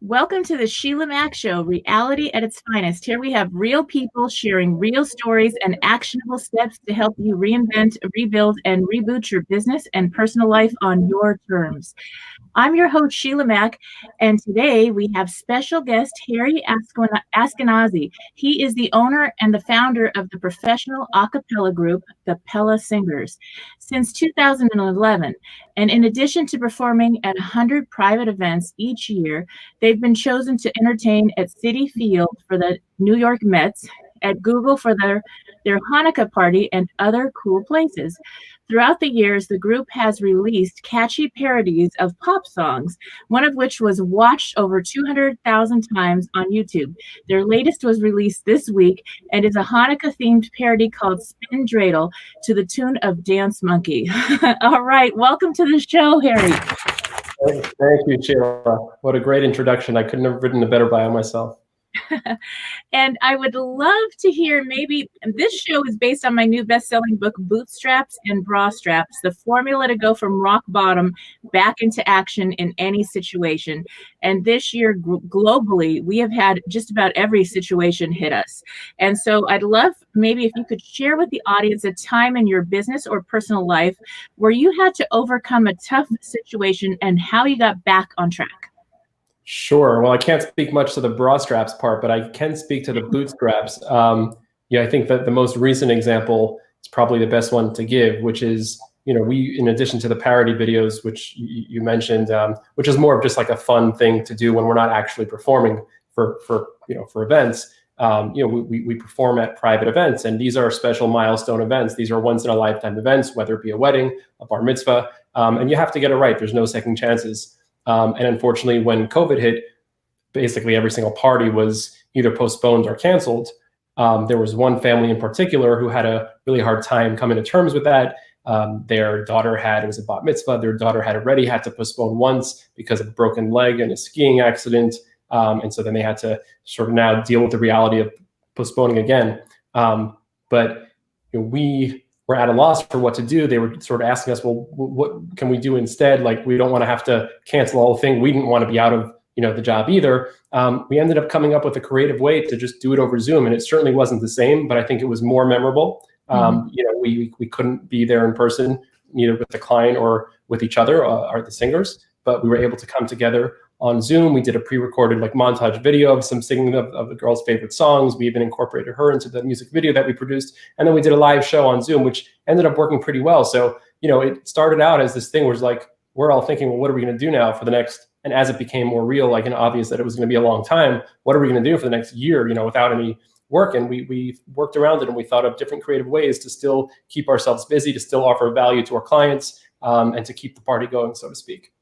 Welcome to the Sheila Mack Show, reality at its finest. Here we have real people sharing real stories and actionable steps to help you reinvent, rebuild, and reboot your business and personal life on your terms. I'm your host, Sheila Mack, and today we have special guest Harry Askenazi. He is the owner and the founder of the professional acapella group, the Pella Singers, since 2011. And in addition to performing at 100 private events each year, they've been chosen to entertain at Citi Field for the New York Mets, at Google for their Hanukkah party, and other cool places. Throughout the years, the group has released catchy parodies of pop songs, one of which was watched over 200,000 times on YouTube. Their latest was released this week and is a Hanukkah-themed parody called Spin Dreidel to the tune of Dance Monkey. All right, welcome to the show, Harry. Thank you, Sheila. What a great introduction. I couldn't have written a better bio myself. And I would love to hear, maybe this show is based on my new best-selling book, Bootstraps and Bra Straps, the formula to go from rock bottom back into action in any situation. And this year, globally, we have had just about every situation hit us. And so I'd love maybe if you could share with the audience a time in your business or personal life where you had to overcome a tough situation and how you got back on track. Sure. Well, I can't speak much to the bra straps part, but I can speak to the bootstraps. I think that the most recent example is probably the best one to give, which is, we, in addition to the parody videos, which you mentioned, which is more of just like a fun thing to do when we're not actually performing for events. We perform at private events, and these are special milestone events. These are once in a lifetime events, whether it be a wedding, a bar mitzvah, and you have to get it right. There's no second chances. And unfortunately, when COVID hit, basically every single party was either postponed or canceled. There was one family in particular who had a really hard time coming to terms with that. Their daughter it was a bat mitzvah. Their daughter had already had to postpone once because of a broken leg and a skiing accident. And so then they had to sort of now deal with the reality of postponing again. But we were at a loss for what to do. They were sort of asking us, well, what can we do instead? Like, we don't want to have to cancel the whole thing. We didn't want to be out of the job either. We ended up coming up with a creative way to just do it over Zoom, and it certainly wasn't the same, but I think it was more memorable. We couldn't be there in person, neither with the client or with each other, or the singers, but we were able to come together on Zoom. We did a pre-recorded montage video of some singing of the girl's favorite songs. We even incorporated her into the music video that we produced. And then we did a live show on Zoom, which ended up working pretty well. So, it started out as this thing where it's we're all thinking, well, what are we going to do now for the next, and as it became more real, and obvious that it was going to be a long time, what are we going to do for the next year, without any work? And we worked around it, and we thought of different creative ways to still keep ourselves busy, to still offer value to our clients, and to keep the party going, so to speak.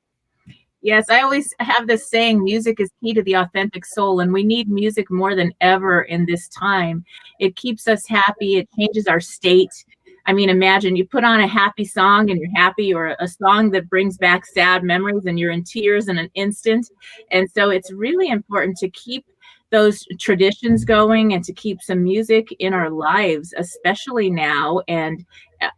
Yes, I always have this saying, music is key to the authentic soul, and we need music more than ever in this time. It keeps us happy. It changes our state. I mean, imagine you put on a happy song and you're happy, or a song that brings back sad memories and you're in tears in an instant. And so it's really important to keep those traditions going and to keep some music in our lives, especially now. And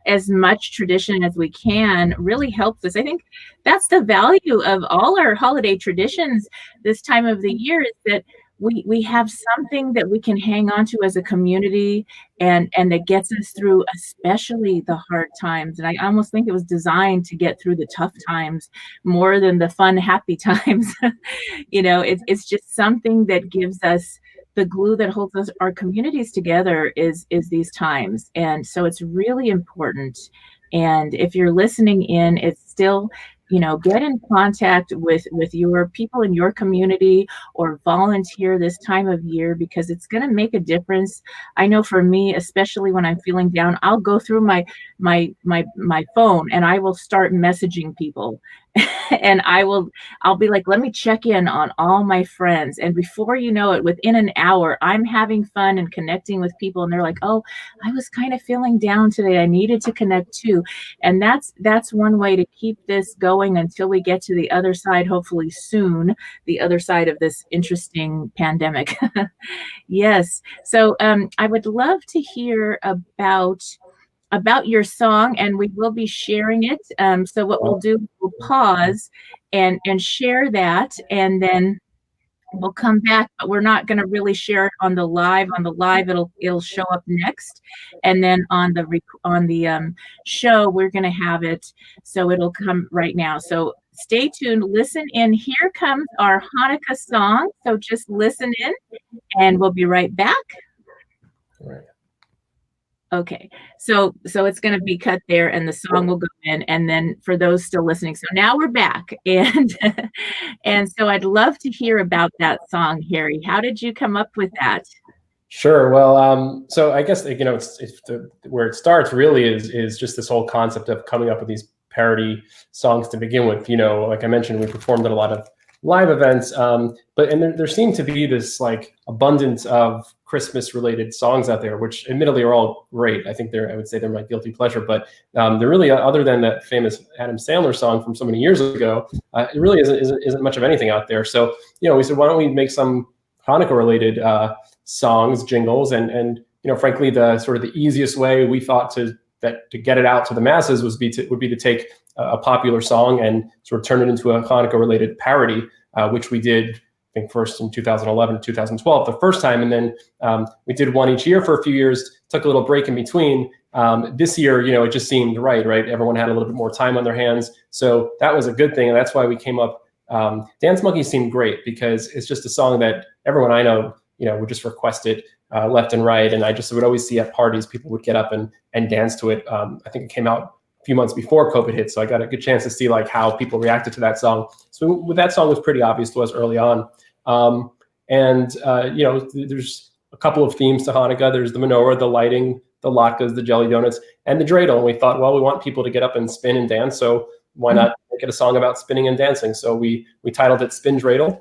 as much tradition as we can really helps us. I think that's the value of all our holiday traditions this time of the year, is that we have something that we can hang on to as a community, and that gets us through especially the hard times. And I almost think it was designed to get through the tough times more than the fun, happy times. It's just something that gives us the glue that holds our communities together is these times. And so it's really important. And if you're listening in, it's still, get in contact with your people in your community, or volunteer this time of year, because it's going to make a difference. I know for me, especially when I'm feeling down, I'll go through my phone and I will start messaging people. And I'll be like, let me check in on all my friends. And before you know it, within an hour, I'm having fun and connecting with people. And they're like, oh, I was kind of feeling down today. I needed to connect too. And that's one way to keep this going until we get to the other side, hopefully soon, the other side of this interesting pandemic. Yes. So I would love to hear about your song, and we will be sharing it. So what we'll do, we'll pause and share that, and then we'll come back, but we're not going to really share it on the live. On the live, it'll show up next, and then on the show, we're going to have it, so it'll come right now. So stay tuned, listen in. Here comes our Hanukkah song. So just listen in, and we'll be right back. All right. Okay, so it's going to be cut there, and the song will go in, and then for those still listening. So now we're back, and and so I'd love to hear about that song, Harry. How did you come up with that? Sure. Well, so I guess where it starts really is just this whole concept of coming up with these parody songs to begin with. Like I mentioned, we performed at a lot of live events, but there seemed to be this like abundance of Christmas related songs out there, which admittedly are all great. I think I would say they're my guilty pleasure, but they're really, other than that famous Adam Sandler song from so many years ago, it really isn't much of anything out there. So we said, why don't we make some Hanukkah related songs, jingles, and frankly, the sort of the easiest way we thought to get it out to the masses would be to take a popular song and sort of turn it into a Hanukkah related parody, which we did, I think, first in 2011, 2012, the first time. And then we did one each year for a few years, took a little break in between. This year, it just seemed right? Everyone had a little bit more time on their hands. So that was a good thing. And that's why we came up. Dance Monkey seemed great because it's just a song that everyone I know, would just request it left and right. And I just would always see at parties, people would get up and dance to it. I think it came out a few months before COVID hit. So I got a good chance to see like how people reacted to that song. So that song was pretty obvious to us early on. There's a couple of themes to Hanukkah. There's the menorah, the lighting, the latkes, the jelly donuts, and the dreidel. And we thought, well, we want people to get up and spin and dance. So why not make it a song about spinning and dancing? So we titled it Spin Dreidel.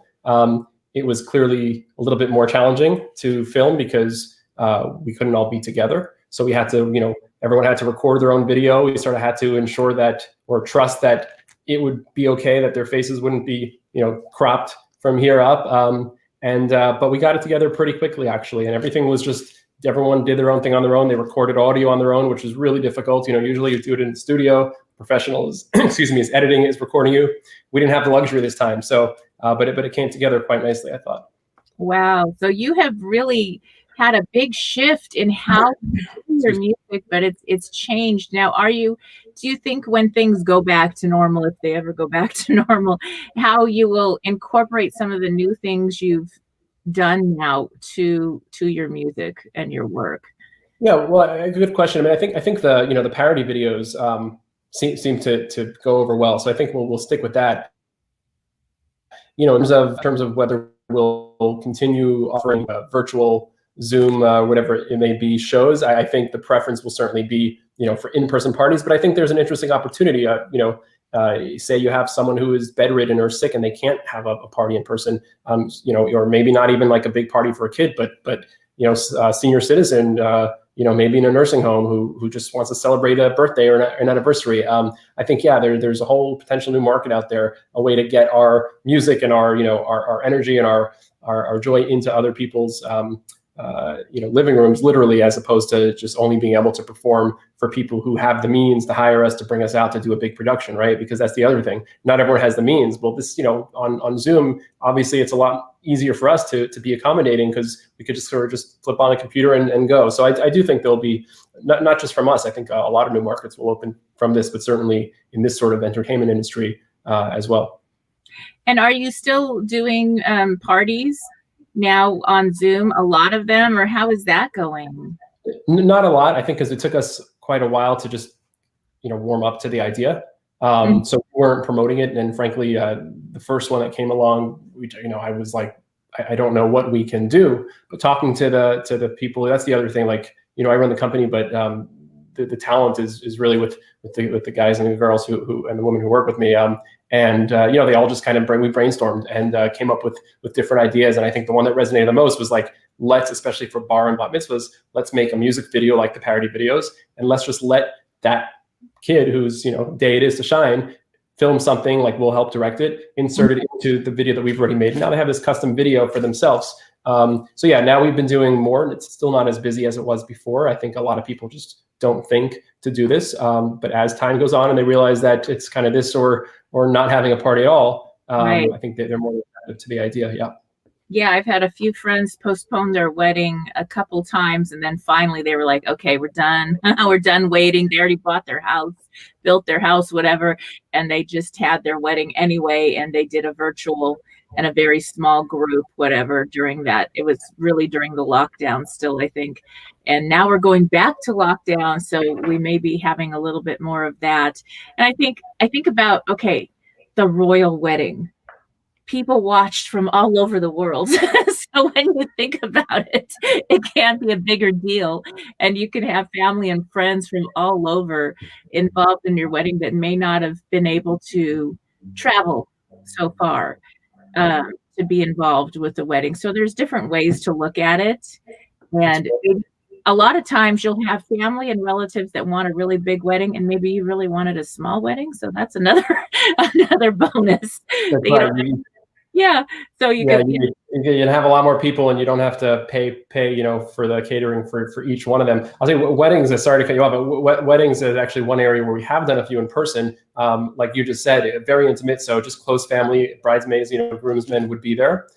It was clearly a little bit more challenging to film because we couldn't all be together. So we had to, everyone had to record their own video. We sort of had to ensure that, or trust that it would be okay, that their faces wouldn't be, cropped from here up. But we got it together pretty quickly, actually. And everything was just, everyone did their own thing on their own. They recorded audio on their own, which is really difficult. Usually you do it in the studio. Professional is, is editing, is recording you. We didn't have the luxury this time. So, but it came together quite nicely, I thought. Wow. So you have really had a big shift in how you do your music, but it's changed. Now, do you think when things go back to normal, if they ever go back to normal, how you will incorporate some of the new things you've done now to your music and your work? Yeah, well, a good question. I mean, I think the parody videos seem to go over well. So I think we'll stick with that. In terms of whether we'll continue offering virtual Zoom, whatever it may be, shows, I think the preference will certainly be, for in-person parties. But I think there's an interesting opportunity. Say you have someone who is bedridden or sick and they can't have a party in person, or maybe not even like a big party for a kid, but senior citizen, maybe in a nursing home who just wants to celebrate a birthday or an anniversary. I think, there's a whole potential new market out there, a way to get our music and our energy and our joy into other people's, living rooms, literally, as opposed to just only being able to perform for people who have the means to hire us to bring us out to do a big production, right? Because that's the other thing. Not everyone has the means. Well, this, on Zoom, obviously it's a lot easier for us to be accommodating because we could just sort of just flip on a computer and go. So I do think there'll be, not just from us, I think a lot of new markets will open from this, but certainly in this sort of entertainment industry as well. And are you still doing parties now on Zoom, a lot of them, or how is that going? Not a lot, I think, because it took us quite a while to just, warm up to the idea. So we weren't promoting it. And frankly, the first one that came along, I was like, I don't know what we can do. But talking to the people, that's the other thing. Like, I run the company, but the talent is really with the guys and the girls who and the women who work with me. They all just kind of we brainstormed and came up with different ideas. And I think the one that resonated the most was like, let's, especially for bar and bat mitzvahs, let's make a music video like the parody videos, and let's just let that kid whose day it is to shine film something, like we'll help direct it, insert it into the video that we've already made. Now they have this custom video for themselves. So yeah, now we've been doing more, and it's still not as busy as it was before. I think a lot of people just don't think to do this. But as time goes on and they realize that it's kind of this or not having a party at all, right. I think they're more receptive to the idea. Yeah. Yeah, I've had a few friends postpone their wedding a couple times, and then finally they were like, okay, we're done. We're done waiting. They already bought their house, built their house, whatever, and they just had their wedding anyway, and they did a virtual and a very small group, whatever, during that. It was really during the lockdown still, I think. And now we're going back to lockdown, so we may be having a little bit more of that. And I think about, okay, the royal wedding. People watched from all over the world. So when you think about it, it can't be a bigger deal. And you can have family and friends from all over involved in your wedding that may not have been able to travel so far to be involved with the wedding. So there's different ways to look at it. And a lot of times you'll have family and relatives that want a really big wedding, and maybe you really wanted a small wedding. So that's another bonus. That's right. Yeah. So you can have a lot more people, and you don't have to pay, for the catering for each one of them. I'll say weddings, sorry to cut you off, but weddings is actually one area where we have done a few in person. Like you just said, very intimate. So just close family, bridesmaids, groomsmen would be there.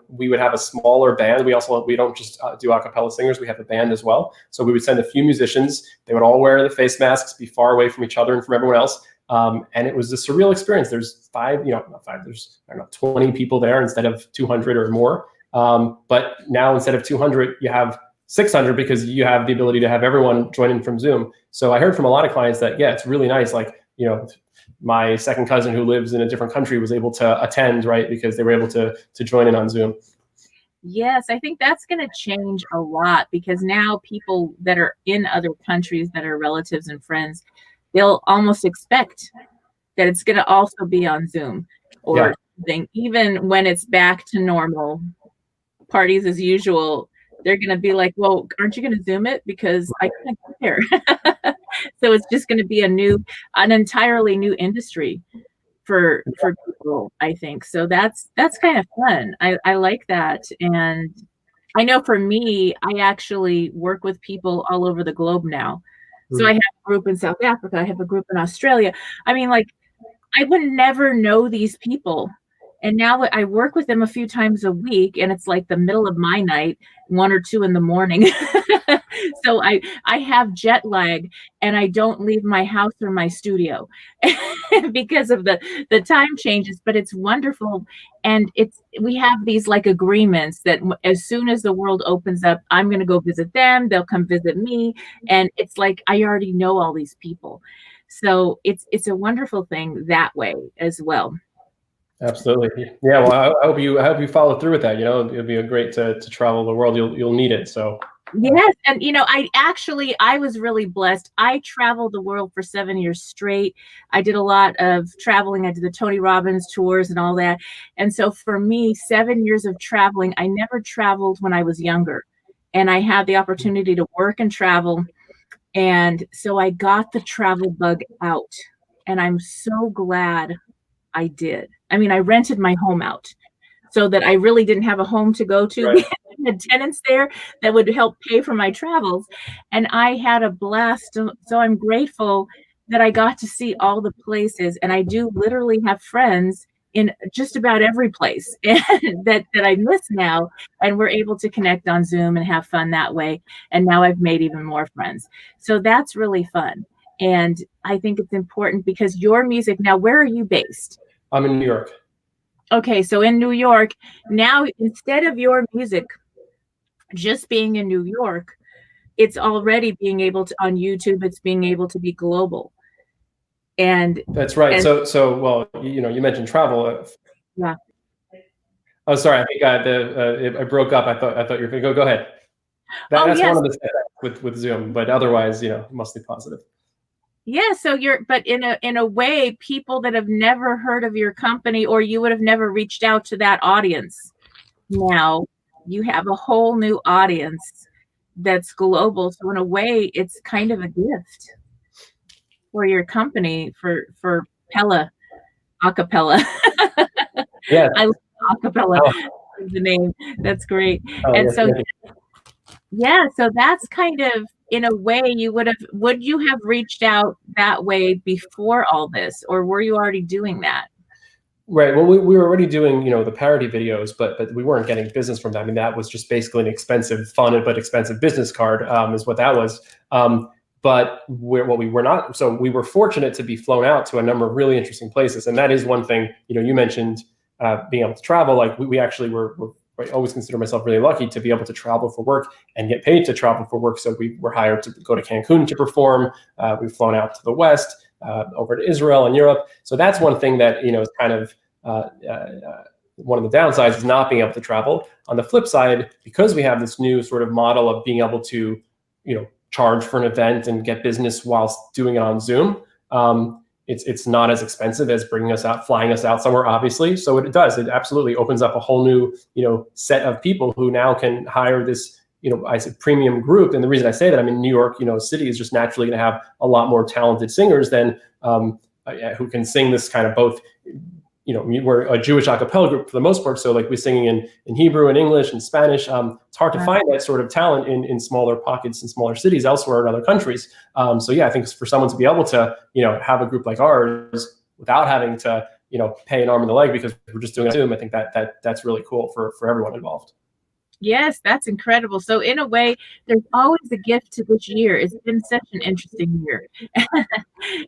We would have a smaller band. We don't just do acapella singers. We have a band as well. So we would send a few musicians. They would all wear the face masks, be far away from each other and from everyone else. And it was a surreal experience. There's there's 20 people there instead of 200 or more. But now instead of 200, you have 600 because you have the ability to have everyone join in from Zoom. So I heard from a lot of clients that, yeah, it's really nice. Like, my second cousin who lives in a different country was able to attend, right? Because they were able to join in on Zoom. Yes, I think that's going to change a lot, because now people that are in other countries that are relatives and friends, they'll almost expect that it's going to also be on Zoom or something. Even when it's back to normal, parties as usual, they're going to be like, well, aren't you going to Zoom it? Because I can't get there. So it's just going to be an entirely new industry for people, I think. So that's kind of fun. I like that. And I know for me, I actually work with people all over the globe now. So I have a group in South Africa. I have a group in Australia. I mean, like, I would never know these people. And now I work with them a few times a week, and it's like the middle of my night, 1 or 2 in the morning. So I have jet lag, and I don't leave my house or my studio because of the time changes, but it's wonderful. And we have these like agreements that as soon as the world opens up, I'm going to go visit them. They'll come visit me. And it's like, I already know all these people. So it's a wonderful thing that way as well. Absolutely. Yeah. Well, I hope you follow through with that. It'll be great to travel the world. You'll need it. So. Yes. And, I was really blessed. I traveled the world for 7 years straight. I did a lot of traveling. I did the Tony Robbins tours and all that. And so for me, 7 years of traveling, I never traveled when I was younger. And I had the opportunity to work and travel. And so I got the travel bug out. And I'm so glad I did. I mean, I rented my home out so that I really didn't have a home to go to. Right. We had tenants there that would help pay for my travels. And I had a blast. So I'm grateful that I got to see all the places. And I do literally have friends in just about every place that I miss now. And we're able to connect on Zoom and have fun that way. And now I've made even more friends. So that's really fun. And I think it's important because your music, now, where are you based? I'm in New York. Okay, so in New York, now instead of your music just being in New York, it's already being able to, on YouTube, it's being able to be global. And that's right. So well, you mentioned travel. Yeah. Oh, sorry. I think I broke up. I thought you were going to go ahead. That's yes. One of the setups with Zoom, but otherwise, mostly positive. Yeah, so but in a way, people that have never heard of your company, or you would have never reached out to that audience, now you have a whole new audience that's global. So in a way, it's kind of a gift for your company, for Pella Acapella. Yeah, I love Acapella. Is the name. That's great. And yes, so yeah, so that's kind of, in a way, would you have reached out that way before all this, or were you already doing that? Right. Well, we were already doing, the parody videos, but we weren't getting business from that. I mean, that was just basically an expensive, fun but expensive business card, is what that was. But what we were not, so we were fortunate to be flown out to a number of really interesting places, and that is one thing. You mentioned being able to travel. Like we actually I always consider myself really lucky to be able to travel for work and get paid to travel for work. So we were hired to go to Cancun to perform. We've flown out to the West. Over to Israel and Europe. So that's one thing that, is kind of one of the downsides is not being able to travel. On the flip side, because we have this new sort of model of being able to, charge for an event and get business whilst doing it on Zoom, it's not as expensive as flying us out somewhere, obviously. So it absolutely opens up a whole new, set of people who now can hire this, I said premium group. And the reason I say that, I mean, New York, city is just naturally going to have a lot more talented singers than who can sing this kind of both, we're a Jewish acapella group for the most part. So like we're singing in Hebrew and English and Spanish. It's hard to find that sort of talent in smaller pockets and smaller cities elsewhere in other countries. So yeah, I think for someone to be able to, have a group like ours without having to, pay an arm and a leg because we're just doing it on Zoom, I think that's really cool for everyone involved. Yes, that's incredible. So in a way, there's always a gift to this year. It's been such an interesting year.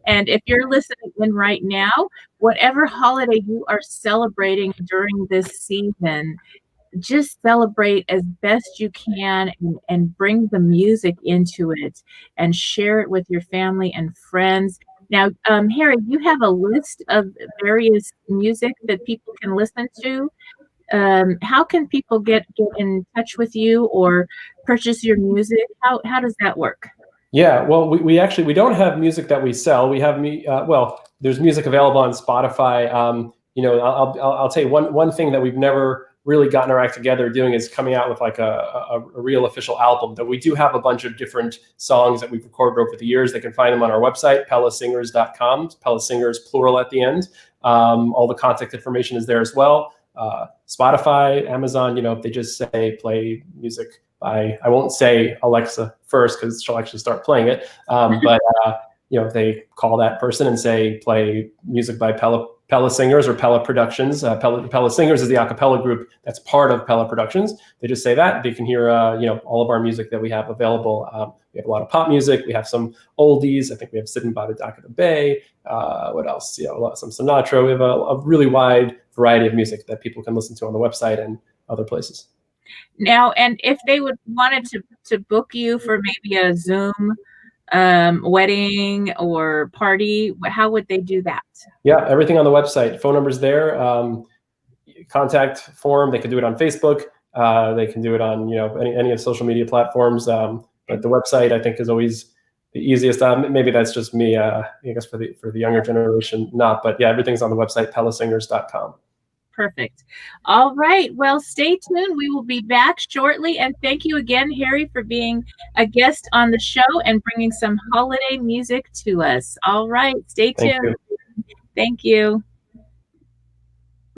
And if you're listening in right now, whatever holiday you are celebrating during this season, just celebrate as best you can and bring the music into it and share it with your family and friends. Now, Harry, you have a list of various music that people can listen to. How can people get in touch with you or purchase your music? How does that work? Yeah, well, we actually don't have music that we sell. We have there's music available on Spotify. I'll tell you one thing that we've never really gotten our act together doing is coming out with like a real official album. That we do have a bunch of different songs that we've recorded over the years. They can find them on our website, PellaSingers.com. Pella Singers, plural at the end. All the contact information is there as well. Spotify, Amazon, they just say play music by, I won't say Alexa first because she'll actually start playing it. But if they call that person and say play music by Pella Singers or Pella Productions, Pella Singers is the acapella group that's part of Pella Productions. They just say that, they can hear all of our music that we have available. We have a lot of pop music. We have some oldies. I think we have Sitting by the Dock of the Bay. What else? Some Sinatra. We have a really wide variety of music that people can listen to on the website and other places. Now, and if they wanted to book you for maybe a Zoom wedding or party, how would they do that? Yeah, everything on the website. Phone number's there. Contact form. They can do it on Facebook. They can do it on any of the social media platforms. But the website, I think, is always the easiest. Maybe that's just me. I guess for the younger generation, not. But yeah, everything's on the website, PellaSingers.com. Perfect. All right. Well, stay tuned. We will be back shortly. And thank you again, Harry, for being a guest on the show and bringing some holiday music to us. All right. Stay tuned. Thank you. Thank you.